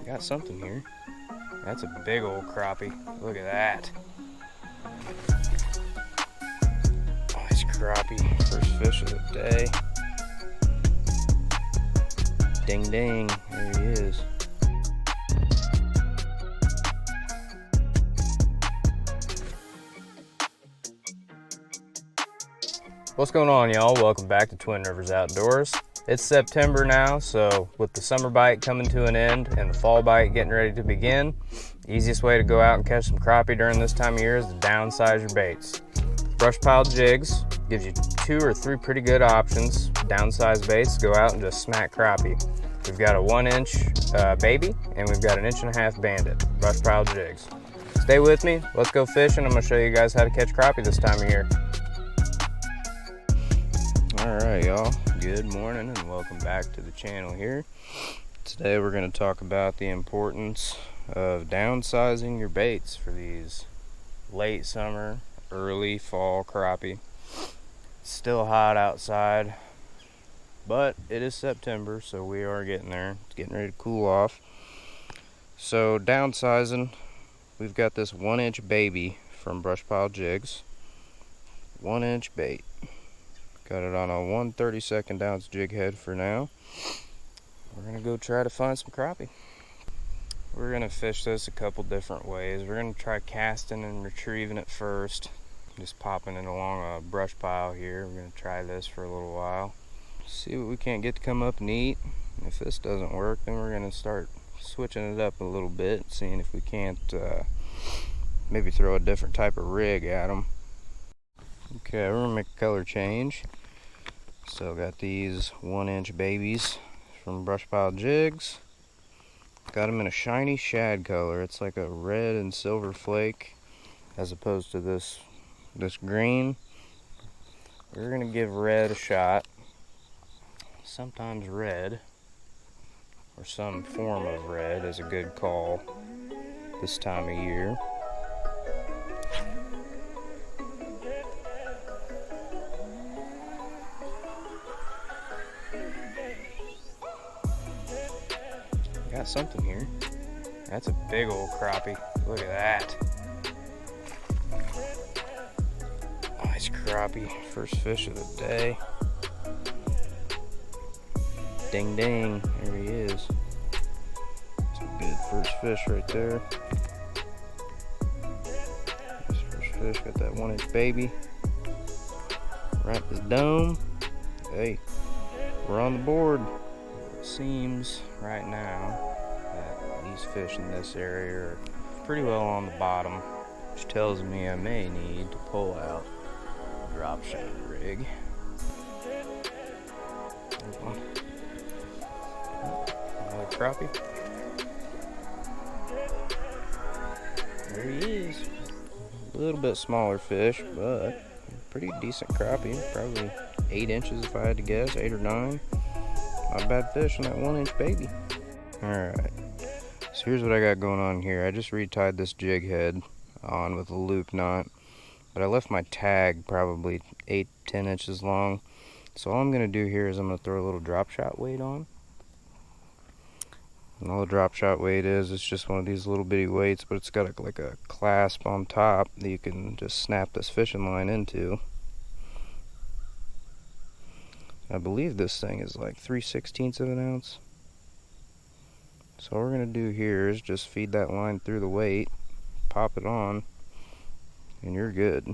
Got something here. That's a big old crappie. Look at that. Nice crappie. First fish of the day. Ding ding. There he is. What's going on, y'all? Welcome back to Twin Rivers Outdoors. It's September now, so with the summer bite coming to an end and the fall bite getting ready to begin, the easiest way to go out and catch some crappie during this time of year is to downsize your baits. Brush pile jigs gives you 2 or 3 pretty good options. Downsized baits, go out and just smack crappie. We've got a 1-inch baby and we've got an 1.5 inch bandit. Brush pile jigs. Stay with me, let's go fishing. I'm gonna show you guys how to catch crappie this time of year. Alright, y'all, good morning and welcome back to the channel here. Today we're going to talk about the importance of downsizing your baits for these late summer, early fall crappie. It's still hot outside, but it is September, so we are getting there. It's getting ready to cool off. So downsizing, we've got this 1-inch baby from Brush Pile Jigs. 1-inch bait. Got it on a 1/32 ounce jig head for now. We're gonna go try to find some crappie. We're gonna fish this a couple different ways. We're gonna try casting and retrieving it first. Just popping it along a brush pile here. We're gonna try this for a little while. See what we can't get to come up and eat. If this doesn't work, then we're gonna start switching it up a little bit, seeing if we can't maybe throw a different type of rig at them. Okay, we're gonna make a color change. Still got these 1-inch babies from Brush Pile Jigs. Got them in a shiny shad color. It's like a red and silver flake as opposed to this green. We're gonna give red a shot. Sometimes red or some form of red is a good call this time of year. Got something here. That's a big old crappie. Look at that. Nice crappie. First fish of the day. Ding ding. There he is. That's a good first fish right there. Nice first fish. Got that 1-inch baby. Right in the dome. Hey, we're on the board. It seems right now that these fish in this area are pretty well on the bottom, which tells me I may need to pull out a drop shot rig. There's one. Another crappie. There he is. A little bit smaller fish, but pretty decent crappie. Probably 8 inches if I had to guess, 8 or 9. Not bad fish on that 1-inch baby. Alright, so here's what I got going on here. I just retied this jig head on with a loop knot, but I left my tag probably 8-10 inches long. So all I'm going to do here is I'm going to throw a little drop shot weight on. And all the drop shot weight is, it's just one of these little bitty weights, but it's got like a clasp on top that you can just snap this fishing line into. I believe this thing is like 3/16 of an ounce. So all we're going to do here is just feed that line through the weight, pop it on, and you're good.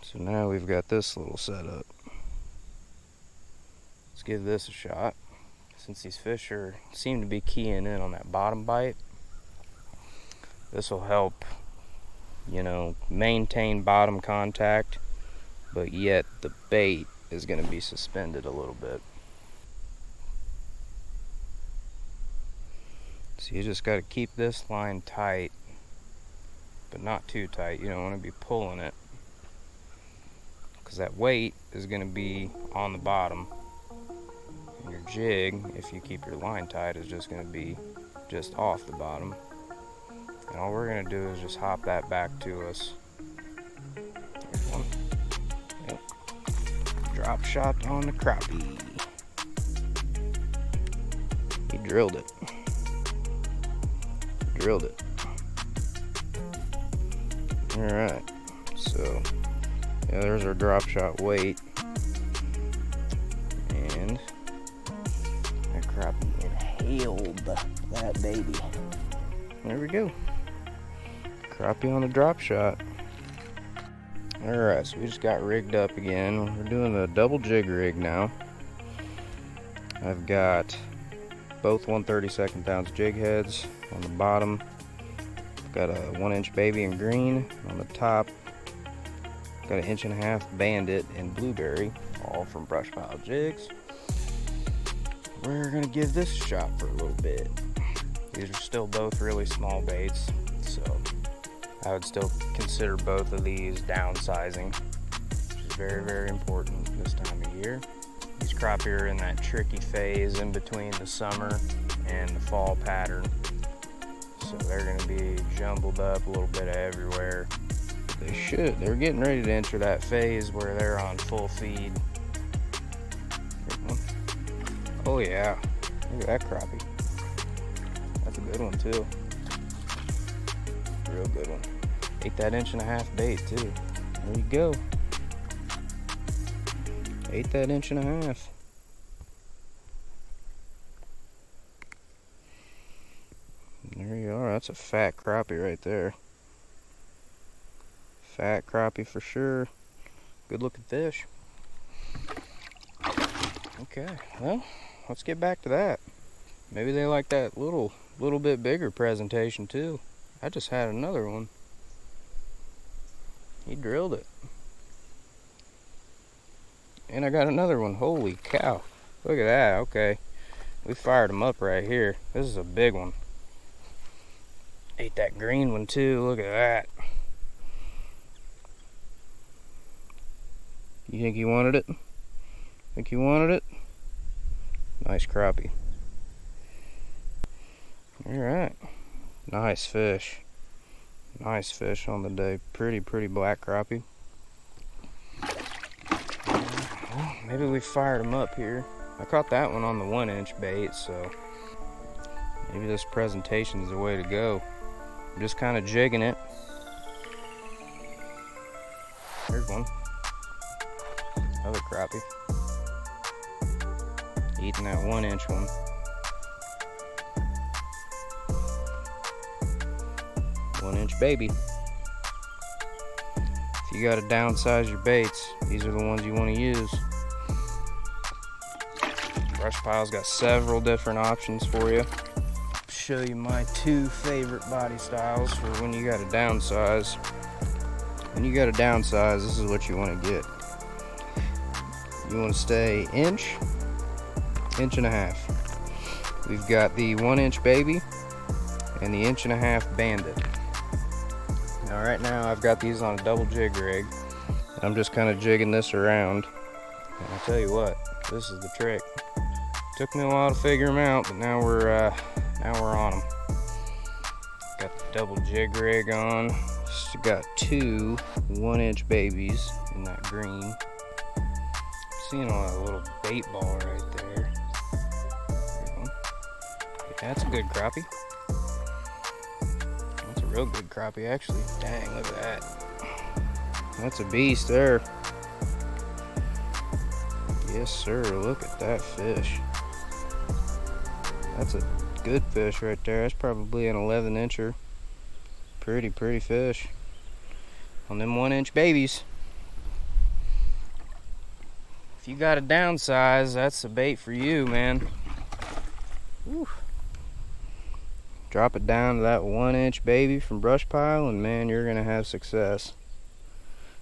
So now we've got this little setup. Let's give this a shot. Since these fish seem to be keying in on that bottom bite, this will help, you know, maintain bottom contact, but yet the bait is going to be suspended a little bit. So you just got to keep this line tight, but not too tight. You don't want to be pulling it, because that weight is going to be on the bottom, and your jig, if you keep your line tight, is just going to be just off the bottom. And all we're going to do is just hop that back to us. There's one. Yep. Drop shot on the crappie. He drilled it. drilled it. Alright, so yeah, there's our drop shot weight. And that crappie inhaled that baby. There we go. Crappie on a drop shot. Alright, so we just got rigged up again. We're doing a double jig rig now. I've got both 1/32 ounce jig heads on the bottom. I've got a 1-inch baby in green on the top. Got an 1.5 inch bandit in blueberry, all from Brush Pile Jigs. We're gonna give this a shot for a little bit. These are still both really small baits, so I would still consider both of these downsizing, which is very, very important this time of year. These crappie are in that tricky phase in between the summer and the fall pattern, so they're going to be jumbled up a little bit everywhere. They're getting ready to enter that phase where they're on full feed. Oh yeah, look at that crappie. That's a good one too. Real good one. Ate that 1.5 inch bait too. There you go. Ate that 1.5 inch. There you are. That's a fat crappie right there. Fat crappie for sure. Good looking fish. Okay, well, let's get back to that. Maybe they like that little bit bigger presentation too. I just had another one. He drilled it. And I got another one. Holy cow. Look at that. Okay. We fired him up right here. This is a big one. Ate that green one too. Look at that. You think he wanted it? Think he wanted it? Nice crappie. Alright. Nice fish. Nice fish on the day. Pretty black crappie. Well, maybe we fired him up here. I caught that one on the 1-inch bait, so maybe this presentation is the way to go. I'm just kind of jigging it. There's one. Another crappie. Eating that 1-inch one. One-inch baby. If you gotta downsize your baits, these are the ones you want to use. Brush Pile's got several different options for you. Show you my 2 favorite body styles for when you gotta downsize. When you gotta downsize, this is what you want to get. You want to stay 1.5 inch. We've got the 1-inch baby and the 1.5 inch bandit. Now right now I've got these on a double jig rig. I'm just kind of jigging this around. And I'll tell you what, this is the trick. Took me a while to figure them out, but now we're on them. Got the double jig rig on. Just got 2 1-inch babies in that green. Seeing a little bait ball right there. Yeah, that's a good crappie. That's a real good crappie, actually. Dang, look at that. That's a beast there. Yes, sir. Look at that fish. That's a good fish right there. That's probably an 11-incher. Pretty fish. On them 1-inch babies. If you got a downsize, that's the bait for you, man. Woo. Drop it down to that 1-inch baby from Brush Pile, and man, you're gonna have success.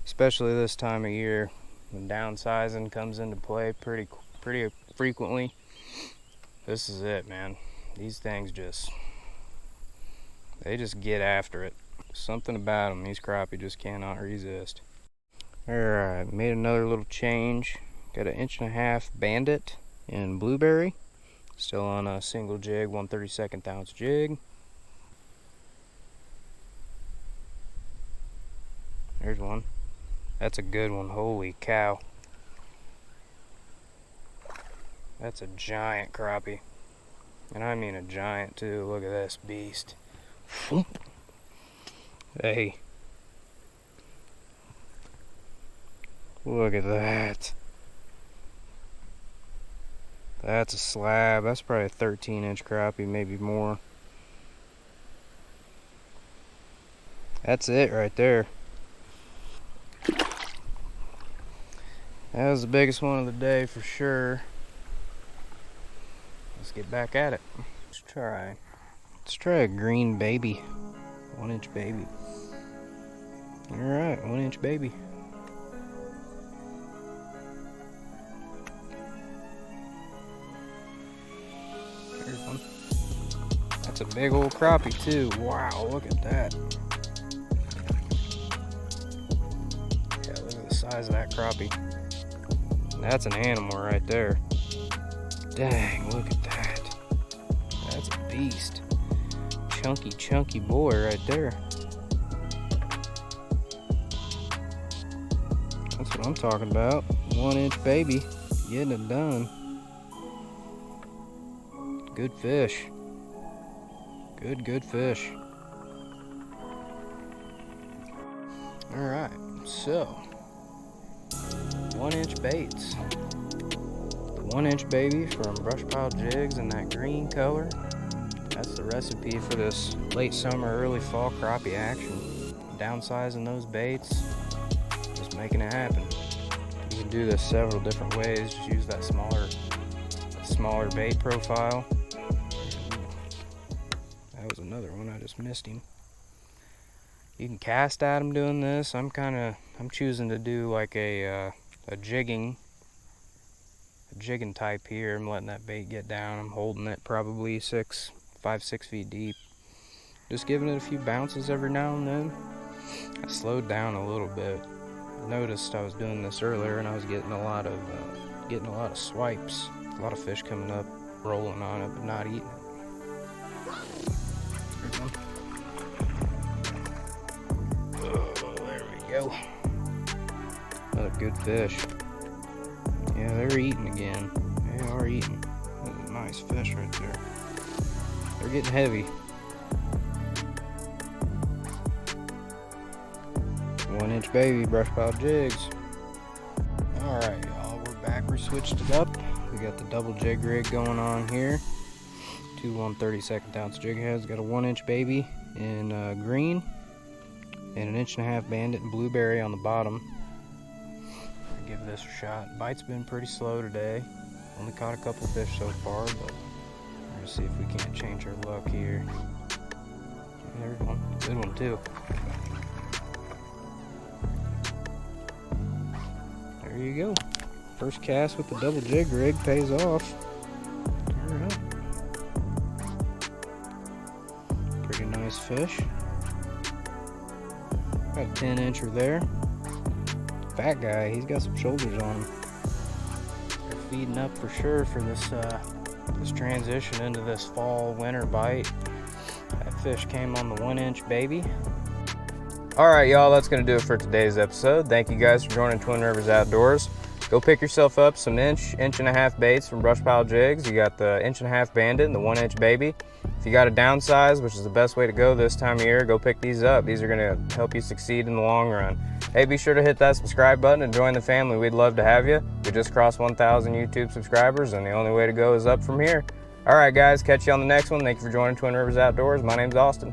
Especially this time of year when downsizing comes into play pretty frequently. This is it, man. These things they just get after it. Something about them, these crappie just cannot resist. Alright, made another little change. Got an 1.5 inch bandit in blueberry. Still on a single jig, 1/32 ounce jig. There's one. That's a good one. Holy cow. That's a giant crappie. And I mean a giant too. Look at this beast. Hey. Look at that. That's a slab. That's probably a 13-inch crappie, maybe more. That's it right there. That was the biggest one of the day for sure. Let's get back at it. Let's try a green baby. 1-inch baby. Alright, 1-inch baby. There's one. That's a big old crappie too. Wow, look at that. Yeah, look at the size of that crappie. That's an animal right there. Dang, look at that. That's a beast. Chunky boy right there. That's what I'm talking about. 1-inch baby. Getting it done. Good fish. Good fish. Alright, so 1-inch baits. The 1-inch baby from Brush Pile Jigs in that green color. That's the recipe for this late summer, early fall crappie action. Downsizing those baits, just making it happen. You can do this several different ways. Just use that smaller bait profile. That was another one, I just missed him. You can cast at them doing this. I'm choosing to do like a jigging type here. I'm letting that bait get down. I'm holding it probably 5-6 feet deep. Just giving it a few bounces every now and then. I slowed down a little bit. I noticed I was doing this earlier and I was getting a lot of swipes. A lot of fish coming up, rolling on it, but not eating it. Oh, there we go. Another good fish. Yeah, they're eating again. They are eating. That's a nice fish right there. They're getting heavy. 1-inch baby, Brush Pile Jigs. Alright, y'all, we're back. We switched it up. We got the double jig rig going on here. Two 1/32 ounce jig heads. Got a 1-inch baby in green and an 1.5-inch bandit in blueberry on the bottom. I'll give this a shot. Bite's been pretty slow today. Only caught a couple fish so far, but we're gonna see if we can't change our luck here. There's one. Good one too. There you go. First cast with the double jig rig pays off. Alright. Pretty nice fish. Got a 10-incher there. Fat guy, he's got some shoulders on him. They're feeding up for sure for this transition into this fall winter bite. That fish came on the 1-inch baby. Alright y'all, that's going to do it for today's episode. Thank you guys for joining Twin Rivers Outdoors. Go pick yourself up some 1.5-inch baits from Brush Pile Jigs. You got the 1.5-inch bandit and the 1-inch baby. If you got a Downsize, which is the best way to go this time of year, go pick these up. These are going to help you succeed in the long run. Hey, be sure to hit that subscribe button and join the family. We'd love to have you. We just crossed 1,000 YouTube subscribers, and the only way to go is up from here. Alright guys, catch you on the next one. Thank you for joining Twin Rivers Outdoors. My name's Austin.